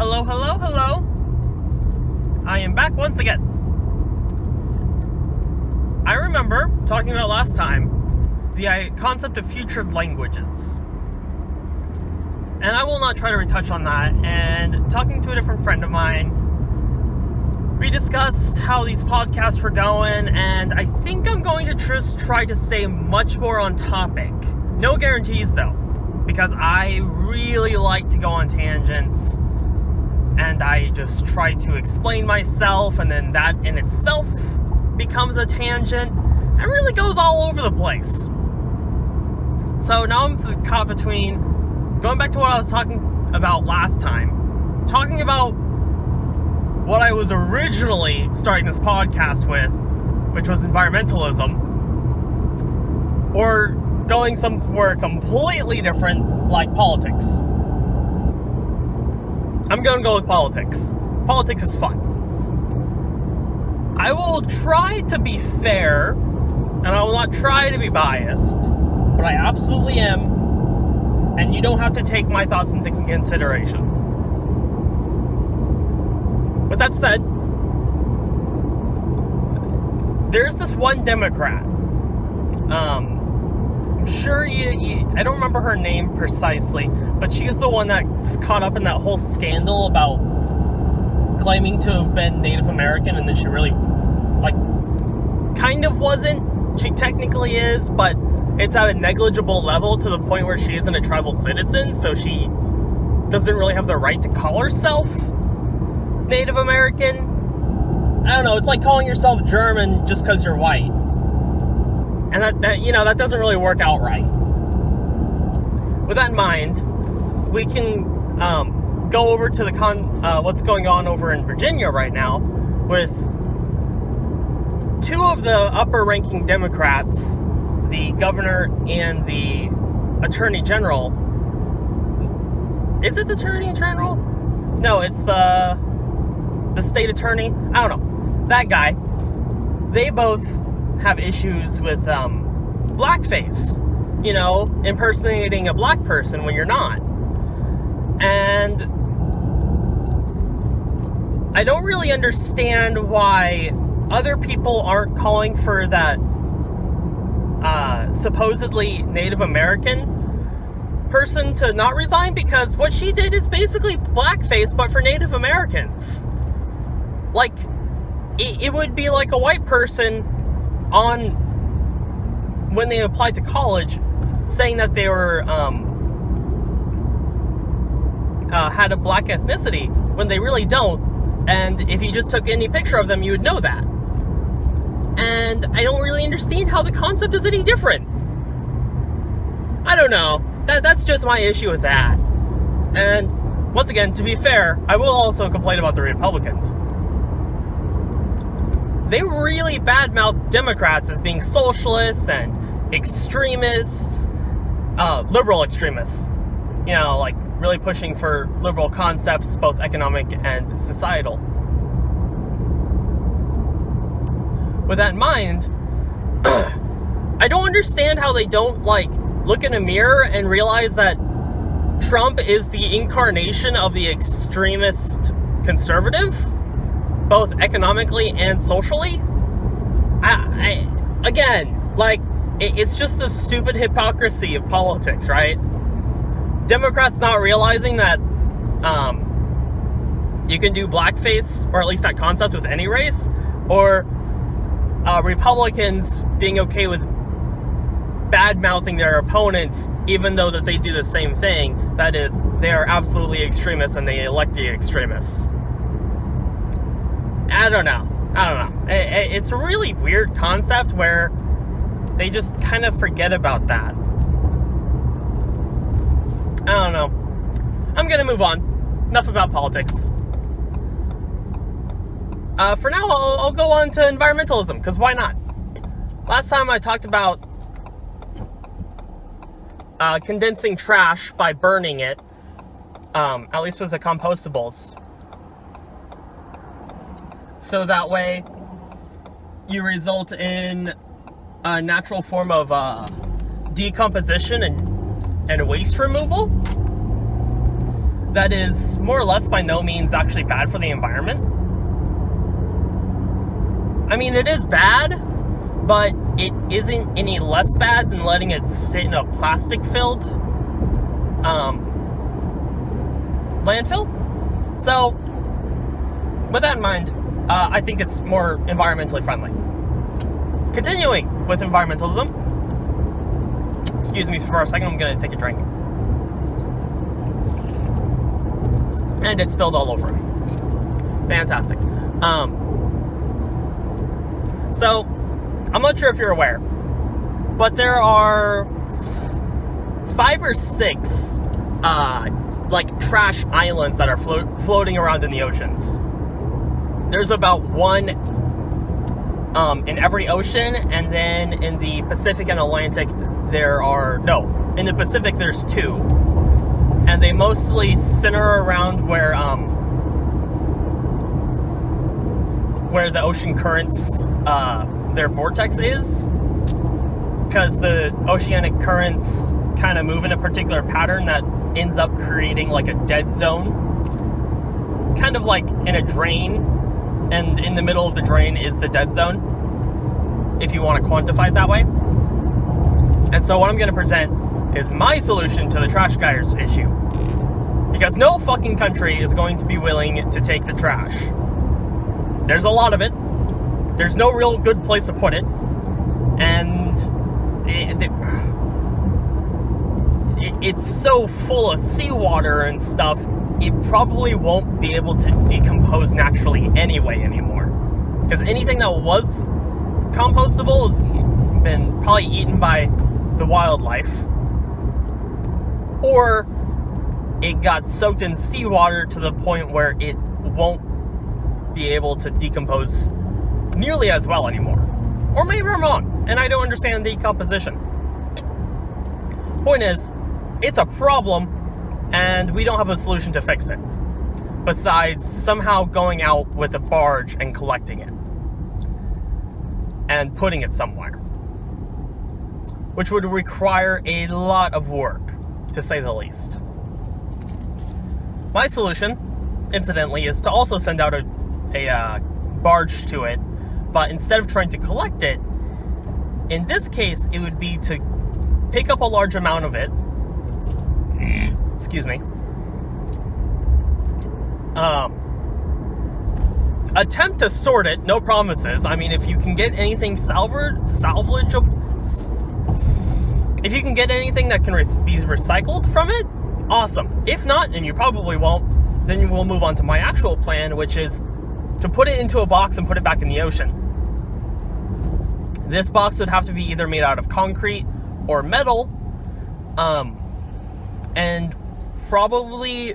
Hello, hello, hello. I am back once again. I remember talking about last time the concept of future languages. And I will not try to retouch on that. And talking to a different friend of mine, we discussed how these podcasts were going, and I think I'm going to just try to stay much more on topic. No guarantees though, because I really like to go on tangents, and I just try to explain myself, and then that in itself becomes a tangent, and really goes all over the place. So now I'm caught between going back to what I was talking about last time, talking about what I was originally starting this podcast with, which was environmentalism, or going somewhere completely different, like politics. I'm going to go with politics. Politics is fun. I will try to be fair, and I will not try to be biased, but I absolutely am, and you don't have to take my thoughts into consideration. With that said, there's this one Democrat. I'm sure I don't remember her name precisely, but she is the one that's caught up in that whole scandal about claiming to have been Native American, and then she really, kind of wasn't. She technically is, but it's at a negligible level to the point where she isn't a tribal citizen, so she doesn't really have the right to call herself Native American. I don't know, it's like calling yourself German just because you're white. And that doesn't really work out right. With that in mind, we can go over to what's going on over in Virginia right now with two of the upper-ranking Democrats, the governor and the attorney general. Is it the attorney general? No, it's the state attorney. I don't know. That guy. They both have issues with blackface. Impersonating a black person when you're not. And I don't really understand why other people aren't calling for that supposedly Native American person to not resign, because what she did is basically blackface, but for Native Americans. It would be like a white person when they applied to college, saying that they were had a black ethnicity when they really don't, and if you just took any picture of them, you would know that. And I don't really understand how the concept is any different. I don't know. That's just my issue with that. And once again, to be fair, I will also complain about the Republicans. They really badmouth Democrats as being socialists and extremists, liberal extremists. Really pushing for liberal concepts, both economic and societal. With that in mind, I don't understand how they don't, look in a mirror and realize that Trump is the incarnation of the extremist conservative, both economically and socially. It's just the stupid hypocrisy of politics, right? Democrats not realizing that you can do blackface, or at least that concept, with any race, or Republicans being okay with bad-mouthing their opponents, even though that they do the same thing. That is, they are absolutely extremists and they elect the extremists. I don't know. It's a really weird concept where they just kind of forget about that. I don't know. I'm gonna move on. Enough about politics. For now, I'll go on to environmentalism, because why not? Last time I talked about condensing trash by burning it, at least with the compostables. So that way, you result in a natural form of decomposition and waste removal. that is more or less by no means actually bad for the environment. I mean, it is bad, but it isn't any less bad than letting it sit in a plastic-filled landfill. So, with that in mind, I think it's more environmentally friendly. Continuing with environmentalism. Excuse me for a second, I'm going to take a drink. And it spilled all over me. Fantastic. So, I'm not sure if you're aware, but there are 5 or 6 like trash islands that are floating around in the oceans. There's about 1 in every ocean, and then in the Pacific and Atlantic in the Pacific there's 2, and they mostly center around where the ocean currents, their vortex is, because the oceanic currents kind of move in a particular pattern that ends up creating like a dead zone, kind of like in a drain, and in the middle of the drain is the dead zone, if you want to quantify it that way. And so what I'm going to present is my solution to the trash guys issue, because no fucking country is going to be willing to take the trash. There's a lot of it. There's no real good place to put it. And it's so full of seawater and stuff, it probably won't be able to decompose naturally anyway anymore. Because anything that was compostable has been probably eaten by the wildlife. Or it got soaked in seawater to the point where it won't be able to decompose nearly as well anymore. Or maybe I'm wrong, and I don't understand decomposition. Point is, it's a problem, and we don't have a solution to fix it, besides somehow going out with a barge and collecting it, and putting it somewhere, which would require a lot of work, to say the least. My solution, incidentally, is to also send out a barge to it, but instead of trying to collect it, in this case, it would be to pick up a large amount of it, excuse me, attempt to sort it, no promises. I mean, if you can get anything salvageable, if you can get anything that can be recycled from it, awesome. If not, and you probably won't, then we'll move on to my actual plan, which is to put it into a box and put it back in the ocean. This box would have to be either made out of concrete or metal, and probably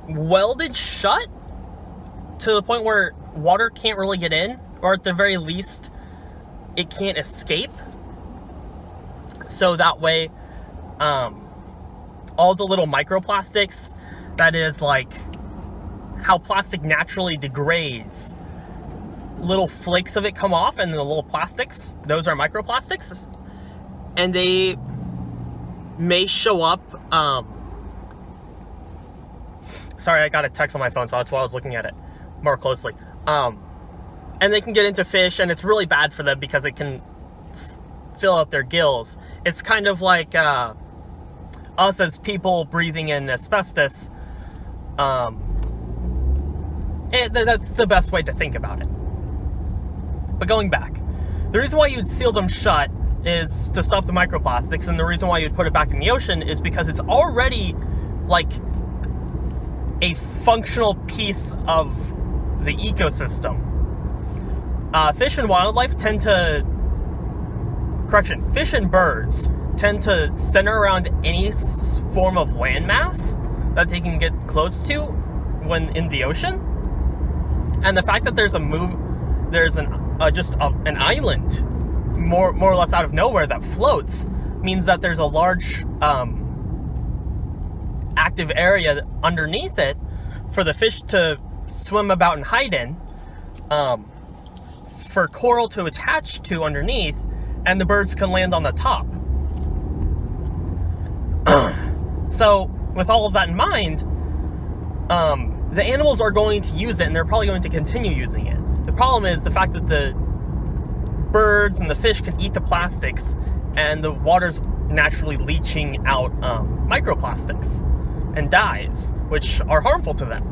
welded shut to the point where water can't really get in, or at the very least, it can't escape. So that way, all the little microplastics, that is like how plastic naturally degrades, little flakes of it come off, and the little plastics, those are microplastics, and they may show up, sorry, I got a text on my phone, so that's why I was looking at it more closely, and they can get into fish, and it's really bad for them because it can fill up their gills. It's kind of like us as people breathing in asbestos. That's the best way to think about it. But going back, the reason why you'd seal them shut is to stop the microplastics, and the reason why you'd put it back in the ocean is because it's already like a functional piece of the ecosystem. Fish and birds tend to center around any form of landmass that they can get close to when in the ocean. And the fact that there's an island more or less out of nowhere that floats means that there's a large active area underneath it for the fish to swim about and hide in, for coral to attach to underneath, and the birds can land on the top. So with all of that in mind, the animals are going to use it, and they're probably going to continue using it. The problem is the fact that the birds and the fish can eat the plastics, and the water's naturally leaching out microplastics and dyes, which are harmful to them.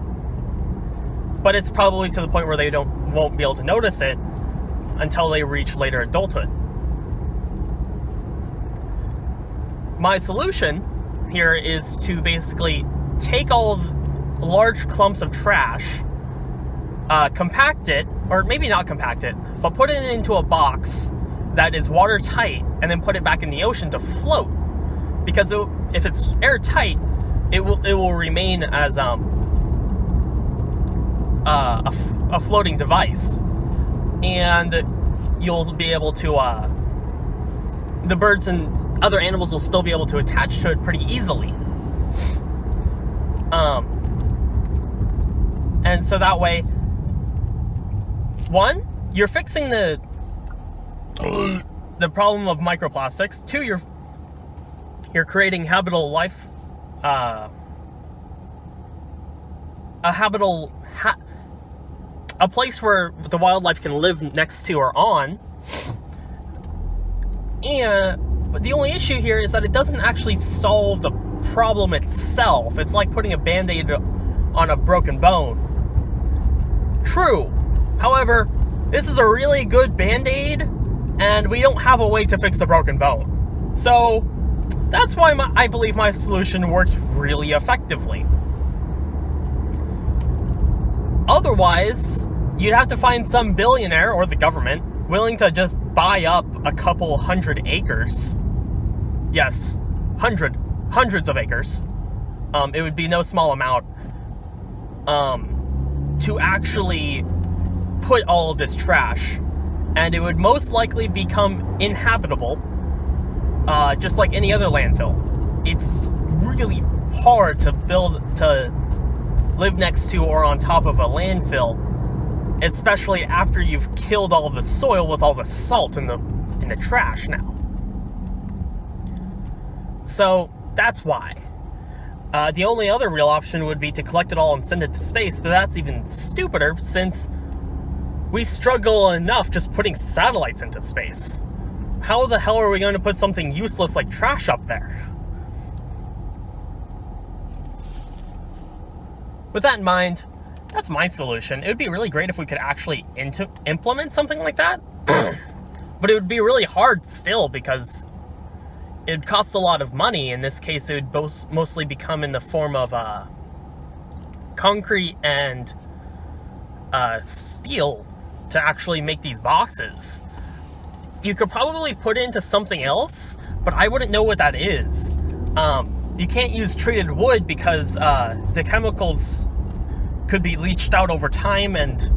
But it's probably to the point where they won't be able to notice it until they reach later adulthood. My solution here is to basically take all of large clumps of trash, compact it, or maybe not compact it, but put it into a box that is watertight, and then put it back in the ocean to float. Because if it's airtight, it will remain as a floating device, and you'll be able to the birds and other animals will still be able to attach to it pretty easily. And so that way, one, you're fixing the problem of microplastics. Two, you're creating habitable life, a place where the wildlife can live next to or on. But the only issue here is that it doesn't actually solve the problem itself. It's like putting a band-aid on a broken bone. True. However, this is a really good band-aid, and we don't have a way to fix the broken bone. So that's why I believe my solution works really effectively. Otherwise, you'd have to find some billionaire or the government willing to just buy up a couple hundred acres. Yes, hundreds of acres. It would be no small amount. To actually put all of this trash, and it would most likely become inhabitable, just like any other landfill. It's really hard to live next to or on top of a landfill, especially after you've killed all of the soil with all the salt in the trash now. So that's why. The only other real option would be to collect it all and send it to space, but that's even stupider since we struggle enough just putting satellites into space. How the hell are we going to put something useless like trash up there? With that in mind, that's my solution. It would be really great if we could actually implement something like that, but it would be really hard still because it would cost a lot of money. In this case, it would mostly become in the form of concrete and steel to actually make these boxes. You could probably put it into something else, but I wouldn't know what that is. You can't use treated wood because the chemicals could be leached out over time, and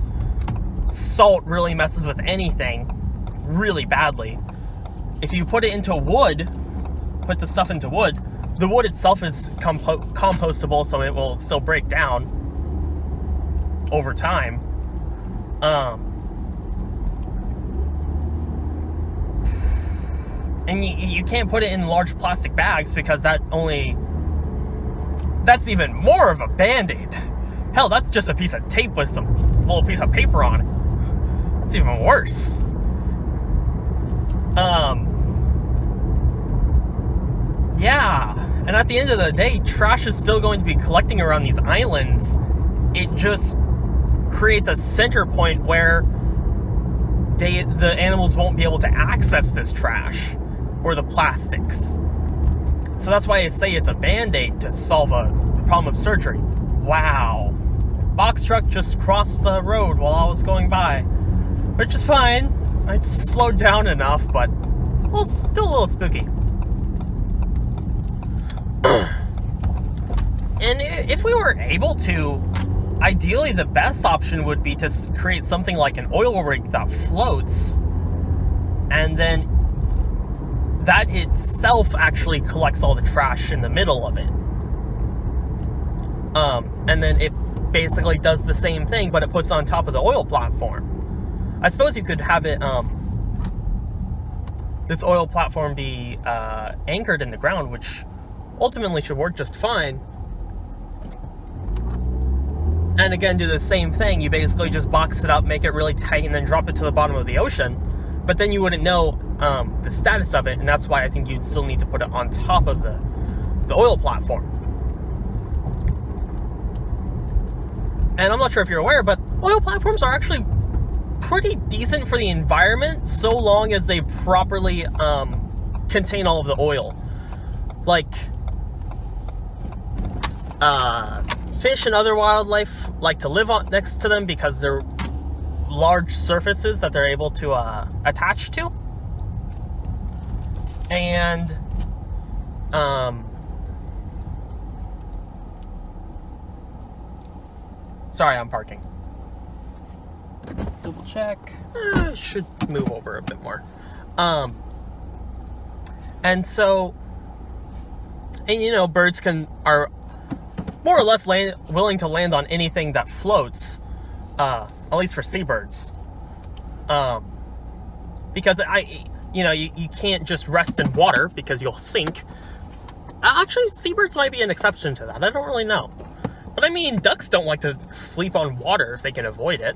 salt really messes with anything really badly. If you put it into wood, put the stuff into wood, the wood itself is compostable, so it will still break down over time. And you can't put it in large plastic bags because that's even more of a band-aid. Hell, that's just a piece of tape with some little piece of paper on it. It's even worse. Yeah, and at the end of the day, trash is still going to be collecting around these islands. It just creates a center point where the animals won't be able to access this trash or the plastics. So that's why I say it's a band-aid to solve the problem of surgery. Wow. Box truck just crossed the road while I was going by, which is fine. I slowed down enough, but still a little spooky. And if we were able to, ideally the best option would be to create something like an oil rig that floats, and then that itself actually collects all the trash in the middle of it. And then it basically does the same thing, but it puts on top of the oil platform. I suppose you could have it, this oil platform be anchored in the ground, which ultimately should work just fine. and again do the same thing. You basically just box it up, make it really tight, and then drop it to the bottom of the ocean. But then you wouldn't know the status of it, and that's why I think you'd still need to put it on top of the oil platform. And I'm not sure if you're aware, but oil platforms are actually pretty decent for the environment, so long as they properly contain all of the oil. Like, fish and other wildlife like to live on next to them because they're large surfaces that they're able to attach to. And sorry, I'm parking. Double check. Should move over a bit more. And so, and you know, birds are more or less willing to land on anything that floats, at least for seabirds. Because you can't just rest in water because you'll sink. Actually, seabirds might be an exception to that. I don't really know. But I mean, ducks don't like to sleep on water if they can avoid it.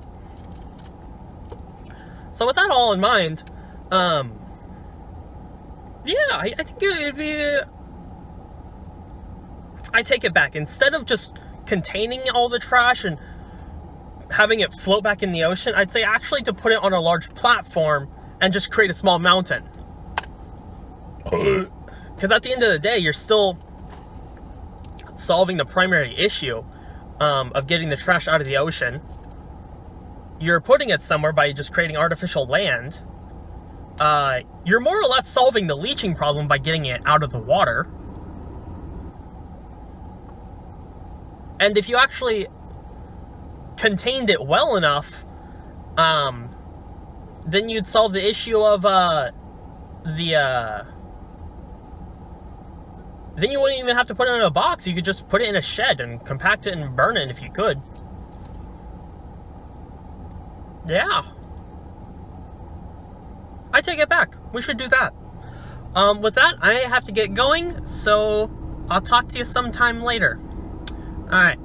So with that all in mind, I think it would be... I take it back. Instead of just containing all the trash and having it float back in the ocean, I'd say actually to put it on a large platform and just create a small mountain. Because at the end of the day, you're still solving the primary issue of getting the trash out of the ocean. You're putting it somewhere by just creating artificial land. You're more or less solving the leaching problem by getting it out of the water. And if you actually contained it well enough, then you'd solve the issue of then you wouldn't even have to put it in a box. You could just put it in a shed and compact it and burn it if you could. Yeah. I take it back. We should do that. With that, I have to get going, so I'll talk to you sometime later. Alright.